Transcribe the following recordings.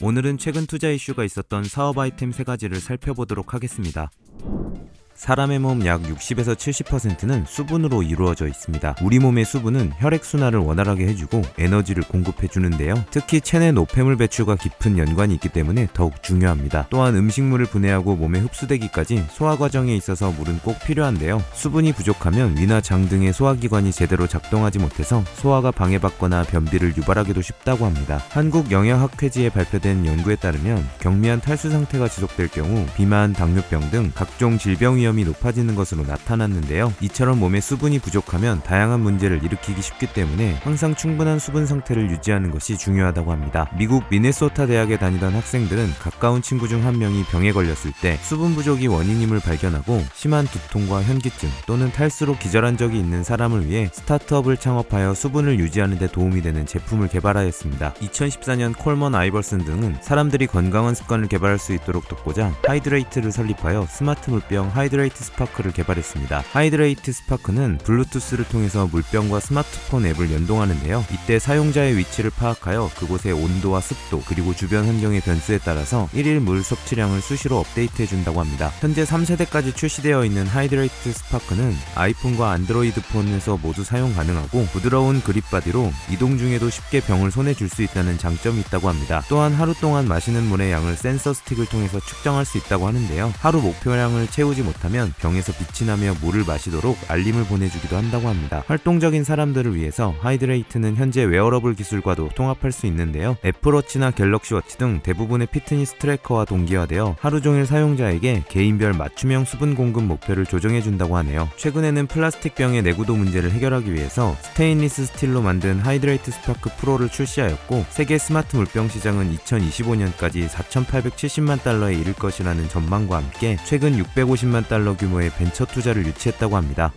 오늘은 최근 투자 이슈가 있었던 사업 아이템 3가지를 살펴보도록 하겠습니다. 사람의 몸 약 60에서 70%는 수분으로 이루어져 있습니다. 우리 몸의 수분은 혈액순환을 원활하게 해주고 에너지를 공급해주는데요. 특히 체내 노폐물 배출과 깊은 연관이 있기 때문에 더욱 중요합니다. 또한 음식물을 분해하고 몸에 흡수되기까지 소화 과정에 있어서 물은 꼭 필요한데요. 수분이 부족하면 위나 장 등의 소화기관이 제대로 작동하지 못해서 소화가 방해받거나 변비를 유발하기도 쉽다고 합니다. 한국영양학회지에 발표된 연구에 따르면 경미한 탈수 상태가 지속될 경우 비만, 당뇨병 등 각종 질병 위험이 높아지는 것으로 나타났는데요. 이처럼 몸에 수분이 부족하면 다양한 문제를 일으키기 쉽기 때문에 항상 충분한 수분 상태를 유지하는 것이 중요하다고 합니다. 미국 미네소타 대학에 다니던 학생들은 가까운 친구 중 한 명이 병에 걸렸을 때 수분 부족이 원인임을 발견하고 심한 두통과 현기증 또는 탈수로 기절한 적이 있는 사람을 위해 스타트업을 창업하여 수분을 유지하는 데 도움이 되는 제품을 개발하였습니다. 2014년 콜먼 아이벌슨 등은 사람들이 건강한 습관을 개발할 수 있도록 돕고자 하이드레이트를 설립하여 스마트 물병 하이드레이트 스파크를 개발했습니다. 하이드레이트 스파크는 블루투스를 통해서 물병과 스마트폰 앱을 연동하는데요. 이때 사용자의 위치를 파악하여 그곳의 온도와 습도 그리고 주변 환경의 변수에 따라서 1일 물 섭취량을 수시로 업데이트해준다고 합니다. 현재 3세대까지 출시되어 있는 하이드레이트 스파크는 아이폰과 안드로이드 폰에서 모두 사용 가능하고 부드러운 그립 바디로 이동 중에도 쉽게 병을 손에 줄 수 있다는 장점이 있다고 합니다. 또한 하루 동안 마시는 물의 양을 센서 스틱을 통해서 측정할 수 있다고 하는데요. 하루 목표량을 채우지 못하면 병에서 빛이 나며 물을 마시도록 알림을 보내주기도 한다고 합니다. 활동적인 사람들을 위해서 하이드레이트는 현재 웨어러블 기술과도 통합할 수 있는데요. 애플워치나 갤럭시워치 등 대부분의 피트니스 트래커와 동기화되어 하루 종일 사용자에게 개인별 맞춤형 수분 공급 목표를 조정해준다고 하네요. 최근에는 플라스틱 병의 내구도 문제를 해결하기 위해서 스테인리스 스틸로 만든 하이드레이트 스파크 프로를 출시하였고 세계 스마트 물병 시장은 2025년까지 4,870만 달러에 이를 것이라는 전망과 함께 최근 650만 달러 규모의 벤처 투자를 유치했다고 합니다.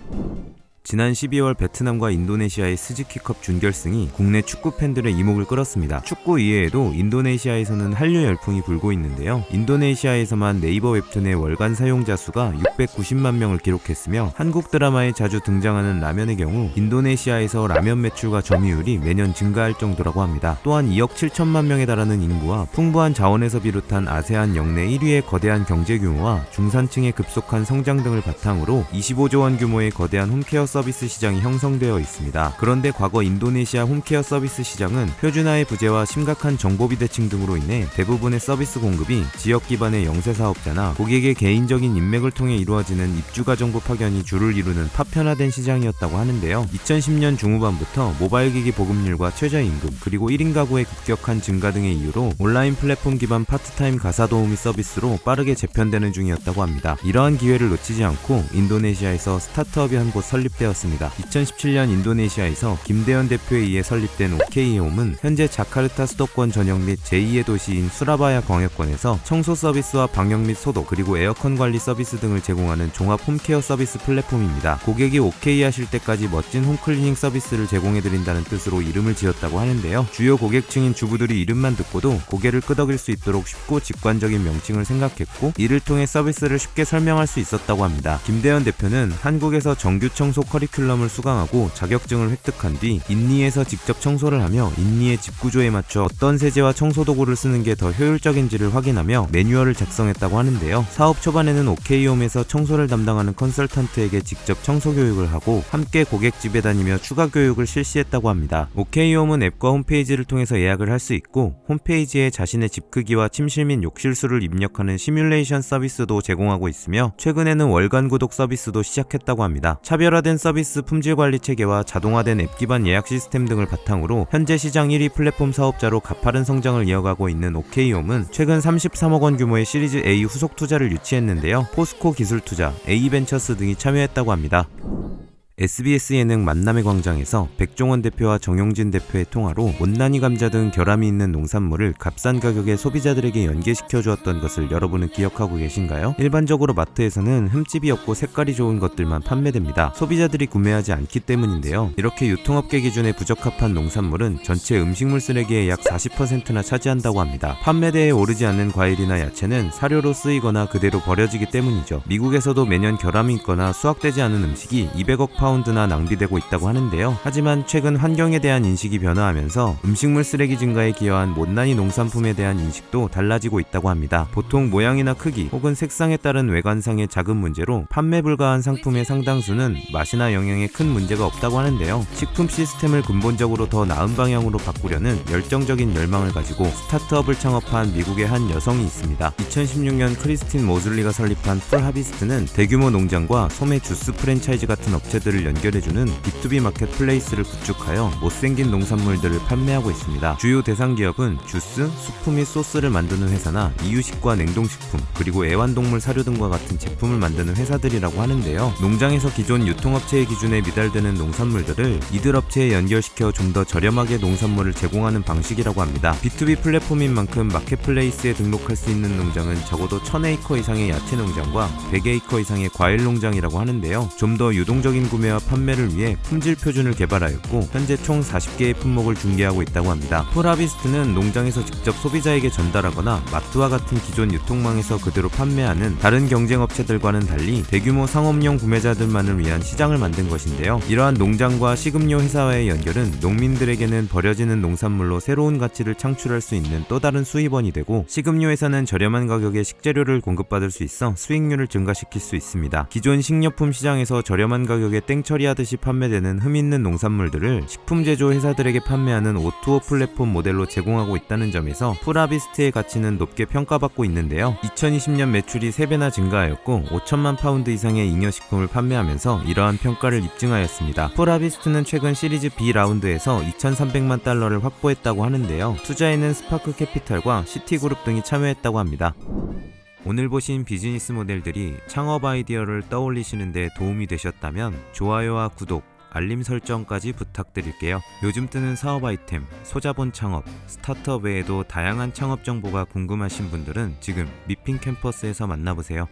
지난 12월 베트남과 인도네시아의 스즈키컵 준결승이 국내 축구 팬들의 이목을 끌었습니다. 축구 이외에도 인도네시아에서는 한류 열풍이 불고 있는데요. 인도네시아에서만 네이버 웹툰의 월간 사용자 수가 690만 명을 기록했으며 한국 드라마에 자주 등장하는 라면의 경우 인도네시아에서 라면 매출과 점유율이 매년 증가할 정도라고 합니다. 또한 2억 7천만 명에 달하는 인구와 풍부한 자원에서 비롯한 아세안 영내 1위의 거대한 경제 규모와 중산층의 급속한 성장 등을 바탕으로 25조 원 규모의 거대한 홈케어 서비스 시장이 형성되어 있습니다. 그런데 과거 인도네시아 홈케어 서비스 시장은 표준화의 부재와 심각한 정보비 대칭 등으로 인해 대부분의 서비스 공급이 지역 기반의 영세 사업자나 고객의 개인적인 인맥을 통해 이루어지는 입주가 정보 파견이 주를 이루는 파편화된 시장이었다고 하는데요. 2010년 중후반부터 모바일 기기 보급률과 최저임금 그리고 1인 가구의 급격한 증가 등의 이유로 온라인 플랫폼 기반 파트타임 가사 도우미 서비스로 빠르게 재편되는 중이었다고 합니다. 이러한 기회를 놓치지 않고 인도네시아에서 스타트업이 한 곳 설립되었습니다. 2017년 인도네시아에서 김대현 대표에 의해 설립된 OK홈은 현재 자카르타 수도권 전역 및 제2의 도시인 수라바야 광역권에서 청소 서비스와 방역 및 소독 그리고 에어컨 관리 서비스 등을 제공하는 종합 홈케어 서비스 플랫폼입니다. 고객이 오케이 하실 때까지 멋진 홈클리닝 서비스를 제공해드린다는 뜻으로 이름을 지었다고 하는데요. 주요 고객층인 주부들이 이름만 듣고도 고개를 끄덕일 수 있도록 쉽고 직관적인 명칭을 생각했고 이를 통해 서비스를 쉽게 설명할 수 있었다고 합니다. 김대현 대표는 한국에서 정규 청소 커리큘럼을 수강하고 자격증을 획득한 뒤 인니에서 직접 청소를 하며 인니의 집 구조에 맞춰 어떤 세제와 청소 도구를 쓰는 게 더 효율적인지를 확인하며 매뉴얼을 작성했다고 하는데요. 사업 초반에는 오케이홈에서 청소를 담당하는 컨설턴트에게 직접 청소 교육을 하고 함께 고객 집에 다니며 추가 교육을 실시했다고 합니다. 오케이홈은 앱과 홈페이지를 통해서 예약을 할 수 있고 홈페이지에 자신의 집 크기와 침실 및 욕실 수를 입력하는 시뮬레이션 서비스도 제공하고 있으며 최근에는 월간 구독 서비스도 시작했다고 합니다. 차별화된 서비스 품질 관리 체계와 자동화된 앱 기반 예약 시스템 등을 바탕으로 현재 시장 1위 플랫폼 사업자로 가파른 성장을 이어가고 있는 오케이홈은 최근 33억 원 규모의 시리즈 A 후속 투자를 유치했는데요. 포스코 기술투자, A벤처스 등이 참여했다고 합니다. SBS 예능 만남의 광장에서 백종원 대표와 정용진 대표의 통화로 못난이 감자 등 결함이 있는 농산물을 값싼 가격에 소비자들에게 연계시켜 주었던 것을 여러분은 기억하고 계신가요? 일반적으로 마트에서는 흠집이 없고 색깔이 좋은 것들만 판매됩니다. 소비자들이 구매하지 않기 때문인데요. 이렇게 유통업계 기준에 부적합한 농산물은 전체 음식물 쓰레기의 약 40%나 차지한다고 합니다. 판매대에 오르지 않는 과일이나 야채는 사료로 쓰이거나 그대로 버려지기 때문이죠. 미국에서도 매년 결함이 있거나 수확되지 않은 음식이 200억 파운드 파운드나 낭비되고 있다고 하는데요. 하지만 최근 환경에 대한 인식이 변화하면서 음식물 쓰레기 증가에 기여한 못난이 농산품에 대한 인식도 달라지고 있다고 합니다. 보통 모양이나 크기 혹은 색상에 따른 외관상의 작은 문제로 판매 불가한 상품의 상당수는 맛이나 영양에 큰 문제가 없다고 하는데요. 식품 시스템을 근본적으로 더 나은 방향으로 바꾸려는 열정적인 열망을 가지고 스타트업을 창업한 미국의 한 여성이 있습니다. 2016년 크리스틴 모슬리가 설립한 풀하비스트는 대규모 농장과 소매 주스 프랜차이즈 같은 업체들을 연결해주는 B2B 마켓플레이스를 구축하여 못생긴 농산물들을 판매하고 있습니다. 주요 대상 기업은 주스, 수프 및 소스를 만드는 회사나 이유식과 냉동식품, 그리고 애완동물 사료 등과 같은 제품을 만드는 회사들이라고 하는데요. 농장에서 기존 유통업체의 기준에 미달되는 농산물들을 이들 업체에 연결시켜 좀 더 저렴하게 농산물을 제공하는 방식이라고 합니다. B2B 플랫폼인 만큼 마켓플레이스에 등록할 수 있는 농장은 적어도 1000에이커 이상의 야채 농장과 100에이커 이상의 과일 농장이라고 하는데요. 좀 더 유동적인 구매와 판매를 위해 품질 표준을 개발하였고 현재 총 40개의 품목을 중개하고 있다고 합니다. 풀하비스트는 농장에서 직접 소비자에게 전달하거나 마트와 같은 기존 유통망에서 그대로 판매하는 다른 경쟁 업체들과는 달리 대규모 상업용 구매자들만을 위한 시장을 만든 것인데요. 이러한 농장과 식음료 회사와의 연결은 농민들에게는 버려지는 농산물로 새로운 가치를 창출할 수 있는 또 다른 수입원이 되고, 식음료 회사는 저렴한 가격에 식재료를 공급받을 수 있어 수익률을 증가시킬 수 있습니다. 기존 식료품 시장에서 저렴한 가격에 땡처리하듯이 판매되는 흠있는 농산물들을 식품 제조 회사들에게 판매하는 O2O 플랫폼 모델로 제공하고 있다는 점에서 풀하비스트의 가치는 높게 평가받고 있는데요. 2020년 매출이 3배나 증가하였고 5천만 파운드 이상의 잉여식품을 판매하면서 이러한 평가를 입증하였습니다. 풀하비스트는 최근 시리즈 B 라운드에서 2,300만 달러를 확보했다고 하는데요. 투자에는 스파크 캐피탈과 시티그룹 등이 참여했다고 합니다. 오늘 보신 비즈니스 모델들이 창업 아이디어를 떠올리시는 데 도움이 되셨다면 좋아요와 구독, 알림 설정까지 부탁드릴게요. 요즘 뜨는 사업 아이템, 소자본 창업, 스타트업 외에도 다양한 창업 정보가 궁금하신 분들은 지금 미핑 캠퍼스에서 만나보세요.